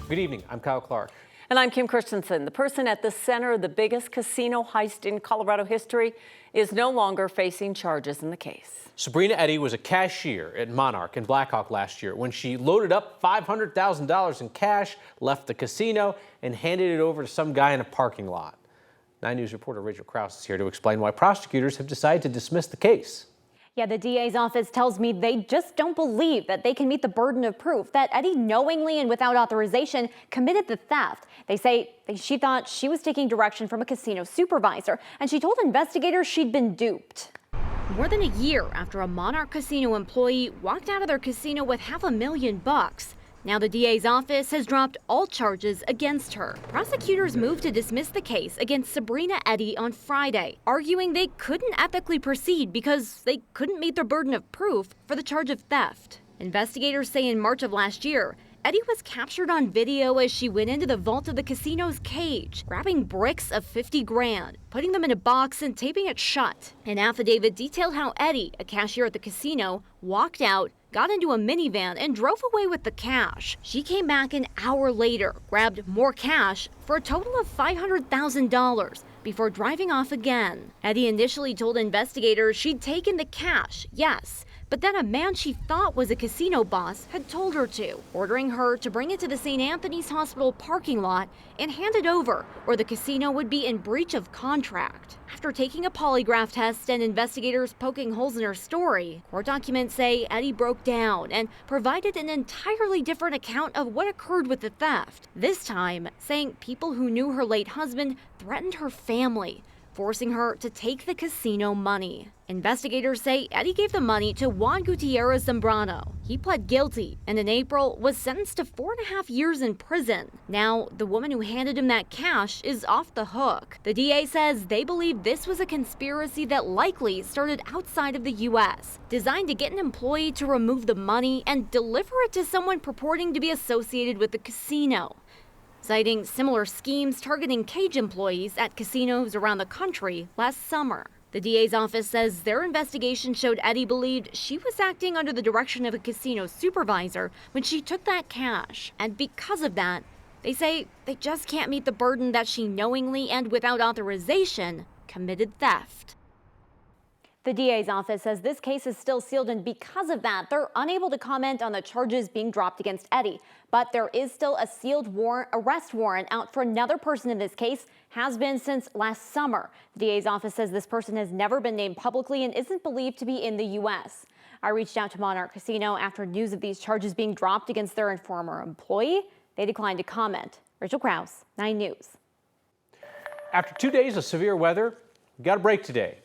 Good evening. I'm Kyle Clark. And I'm Kim Christensen. The person at the center of the biggest casino heist in Colorado history is no longer facing charges in the case. Sabrina Eddy was a cashier at Monarch in Blackhawk last year when she loaded up $500,000 in cash, left the casino, and handed it over to some guy in a parking lot. 9 News reporter Rachel Krause is here to explain why prosecutors have decided to dismiss the case. Yeah, the DA's office tells me they just don't believe that they can meet the burden of proof that Eddy knowingly and without authorization committed the theft. They say she thought she was taking direction from a casino supervisor, and she told investigators she'd been duped. More than a year after a Monarch casino employee walked out of their casino with $500,000. Now the DA's office has dropped all charges against her. Prosecutors moved to dismiss the case against Sabrina Eddy on Friday, arguing they couldn't ethically proceed because they couldn't meet their burden of proof for the charge of theft. Investigators say in March of last year, Eddy was captured on video as she went into the vault of the casino's cage, grabbing bricks of 50 grand, putting them in a box and taping it shut. An affidavit detailed how Eddy, a cashier at the casino, walked out, got into a minivan, and drove away with the cash. She came back an hour later, grabbed more cash for a total of $500,000 before driving off again. Eddy initially told investigators she'd taken the cash, yes, but then a man she thought was a casino boss had told her to, ordering her to bring it to the St. Anthony's Hospital parking lot and hand it over, or the casino would be in breach of contract. After taking a polygraph test and investigators poking holes in her story, court documents say Eddy broke down and provided an entirely different account of what occurred with the theft. This time, saying people who knew her late husband threatened her family, forcing her to take the casino money. Investigators say Eddy gave the money to Juan Gutierrez Zambrano. He pled guilty and in April was sentenced to 4.5 years in prison. Now, the woman who handed him that cash is off the hook. The DA says they believe this was a conspiracy that likely started outside of the U.S., designed to get an employee to remove the money and deliver it to someone purporting to be associated with the casino, citing similar schemes targeting cage employees at casinos around the country last summer. The DA's office says their investigation showed Eddy believed she was acting under the direction of a casino supervisor when she took that cash. And because of that, they say they just can't meet the burden that she knowingly and without authorization committed theft. The DA's office says this case is still sealed, and because of that, they're unable to comment on the charges being dropped against Eddy. But there is still a sealed arrest warrant out for another person in this case, has been since last summer. The DA's office says this person has never been named publicly and isn't believed to be in the U.S. I reached out to Monarch Casino after news of these charges being dropped against their former employee. They declined to comment. Rachel Krause, 9 News. After 2 days of severe weather, we got a break today.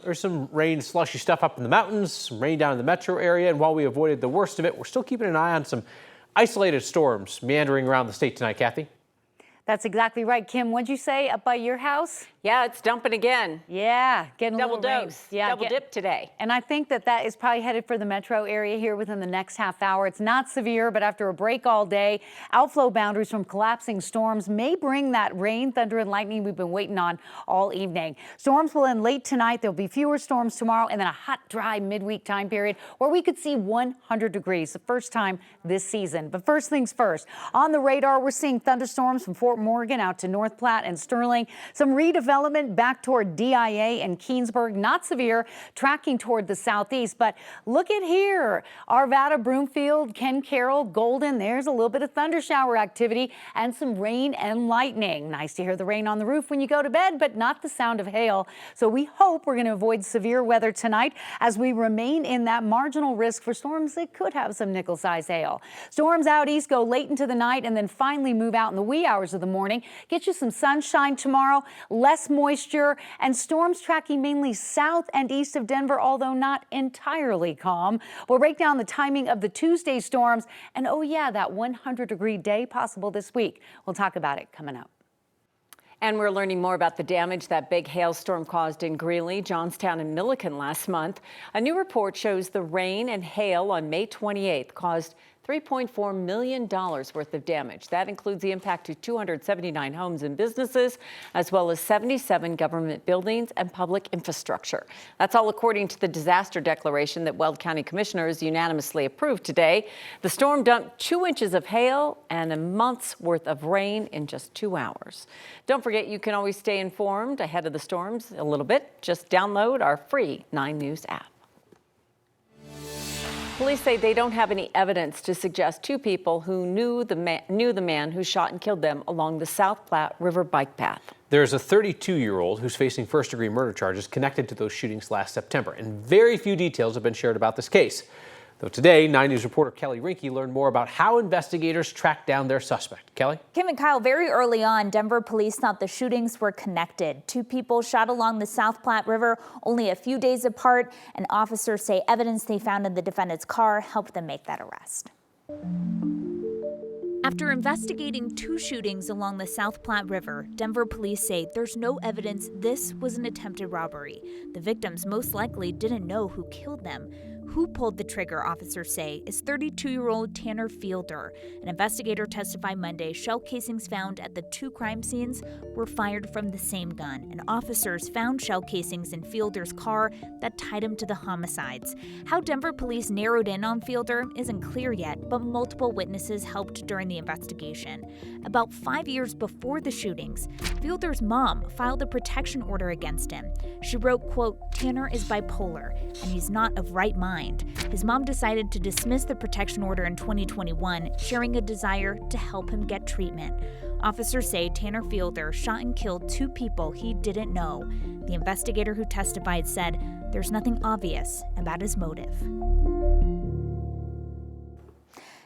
There's some rain, slushy stuff up in the mountains, some rain down in the metro area, and while we avoided the worst of it, we're still keeping an eye on some isolated storms meandering around the state tonight. Kathy? That's exactly right. Kim, what'd you say up by your house? Yeah, it's dumping again. Yeah, getting a Double little rain. dose, Yeah, double dip today. And I think that is probably headed for the metro area here within the next half hour. It's not severe, but after a break all day, outflow boundaries from collapsing storms may bring that rain, thunder, and lightning we've been waiting on all evening. Storms will end late tonight. There'll be fewer storms tomorrow, and then a hot, dry midweek time period where we could see 100 degrees, the first time this season. But first things first, on the radar, we're seeing thunderstorms from Fort Morgan out to North Platte and Sterling. Some redevelopment back toward DIA and Keensburg, not severe, tracking toward the southeast. But look at here, Arvada, Broomfield, Ken Carroll, Golden. There's a little bit of thunder shower activity and some rain and lightning. Nice to hear the rain on the roof when you go to bed, but not the sound of hail. So we hope we're going to avoid severe weather tonight as we remain in that marginal risk for storms that could have some nickel-size hail. Storms out east go late into the night and then finally move out in the wee hours of the morning. Get you some sunshine tomorrow, less moisture, and storms tracking mainly south and east of Denver, although not entirely calm. We'll break down the timing of the Tuesday storms, and oh yeah, that 100-degree day possible this week. We'll talk about it coming up. And we're learning more about the damage that big hailstorm caused in Greeley, Johnstown, and Milliken last month. A new report shows the rain and hail on May 28th caused $3.4 million worth of damage. That includes the impact to 279 homes and businesses, as well as 77 government buildings and public infrastructure. That's all according to the disaster declaration that Weld County commissioners unanimously approved today. The storm dumped 2 inches of hail and a month's worth of rain in just 2 hours. Don't forget, you can always stay informed ahead of the storms a little bit. Just download our free 9 News app. Police say they don't have any evidence to suggest 2 people who knew the man who shot and killed them along the South Platte River bike path. There's a 32-year-old who's facing first-degree murder charges connected to those shootings last September, and very few details have been shared about this case. Though today, 9 News reporter Kelly Rinke learned more about how investigators tracked down their suspect. Kelly? Kim and Kyle, very early on, Denver police thought the shootings were connected. 2 people shot along the South Platte River only a few days apart, and officers say evidence they found in the defendant's car helped them make that arrest. After investigating 2 shootings along the South Platte River, Denver police say there's no evidence this was an attempted robbery. The victims most likely didn't know who killed them. Who pulled the trigger, officers say, is 32-year-old Tanner Fielder. An investigator testified Monday shell casings found at the 2 crime scenes were fired from the same gun, and officers found shell casings in Fielder's car that tied him to the homicides. How Denver police narrowed in on Fielder isn't clear yet, but multiple witnesses helped during the investigation. About 5 years before the shootings, Fielder's mom filed a protection order against him. She wrote, quote, "Tanner is bipolar, and he's not of right mind." His mom decided to dismiss the protection order in 2021, sharing a desire to help him get treatment. Officers say Tanner Fielder shot and killed 2 people he didn't know. The investigator who testified said there's nothing obvious about his motive.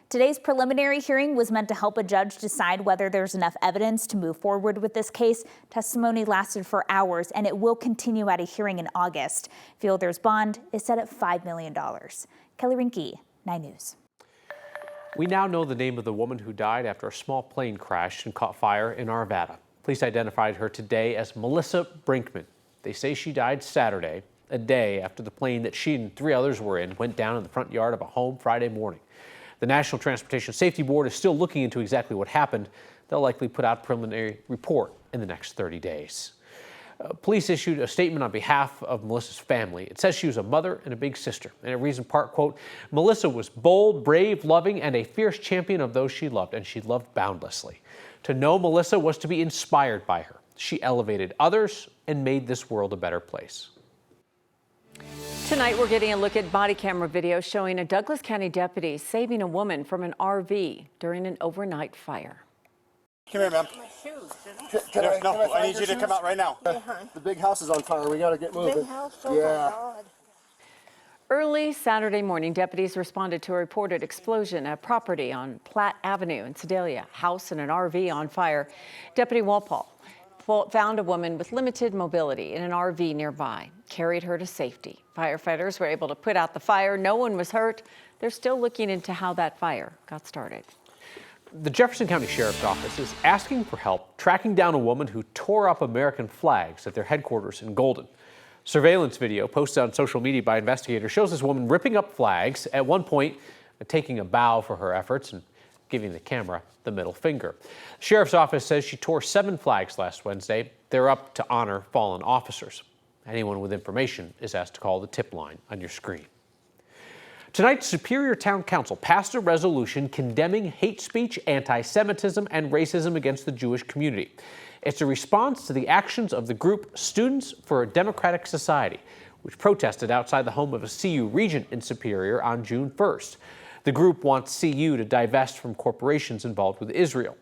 Today's preliminary hearing was meant to help a judge decide whether there's enough evidence to move forward with this case. Testimony lasted for hours, and it will continue at a hearing in August. Fielder's bond is set at $5 million. Kelly Rinke, 9 News. We now know the name of the woman who died after a small plane crashed and caught fire in Arvada. Police identified her today as Melissa Brinkman. They say she died Saturday, a day after the plane that she and 3 others were in went down in the front yard of a home Friday morning. The National Transportation Safety Board is still looking into exactly what happened. They'll likely put out a preliminary report in the next 30 days. Police issued a statement on behalf of Melissa's family. It says she was a mother and a big sister, and it reads in part, quote, "Melissa was bold, brave, loving, and a fierce champion of those she loved, and she loved boundlessly. To know Melissa was to be inspired by her. She elevated others and made this world a better place." Tonight, we're getting a look at body camera video showing a Douglas County deputy saving a woman from an RV during an overnight fire. Come here, ma'am. I need you to come out right now. The big house is on fire. We got to get moving. Big house? Oh my God. Early Saturday morning, deputies responded to a reported explosion at property on Platte Avenue in Sedalia. House and an RV on fire. Deputy Walpole found a woman with limited mobility in an RV nearby, carried her to safety. Firefighters were able to put out the fire. No one was hurt. They're still looking into how that fire got started. The Jefferson County Sheriff's Office is asking for help tracking down a woman who tore up American flags at their headquarters in Golden. Surveillance video posted on social media by investigators shows this woman ripping up flags, at one point taking a bow for her efforts and giving the camera the middle finger. The Sheriff's Office says she tore 7 flags last Wednesday. They're up to honor fallen officers. Anyone with information is asked to call the tip line on your screen. Tonight, Superior Town Council passed a resolution condemning hate speech, anti-Semitism, and racism against the Jewish community. It's a response to the actions of the group Students for a Democratic Society, which protested outside the home of a CU regent in Superior on June 1st. The group wants CU to divest from corporations involved with Israel.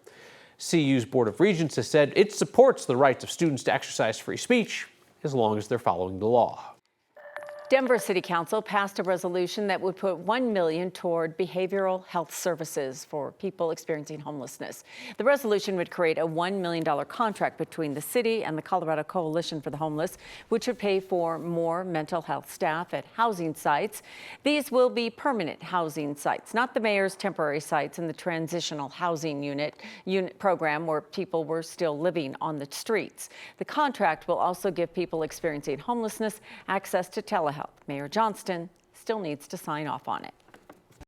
CU's Board of Regents has said it supports the rights of students to exercise free speech as long as they're following the law. Denver City Council passed a resolution that would put $1 million toward behavioral health services for people experiencing homelessness. The resolution would create a $1 million contract between the city and the Colorado Coalition for the Homeless, which would pay for more mental health staff at housing sites. These will be permanent housing sites, not the mayor's temporary sites in the transitional housing unit program where people were still living on the streets. The contract will also give people experiencing homelessness access to telehealth. Mayor Johnston still needs to sign off on it.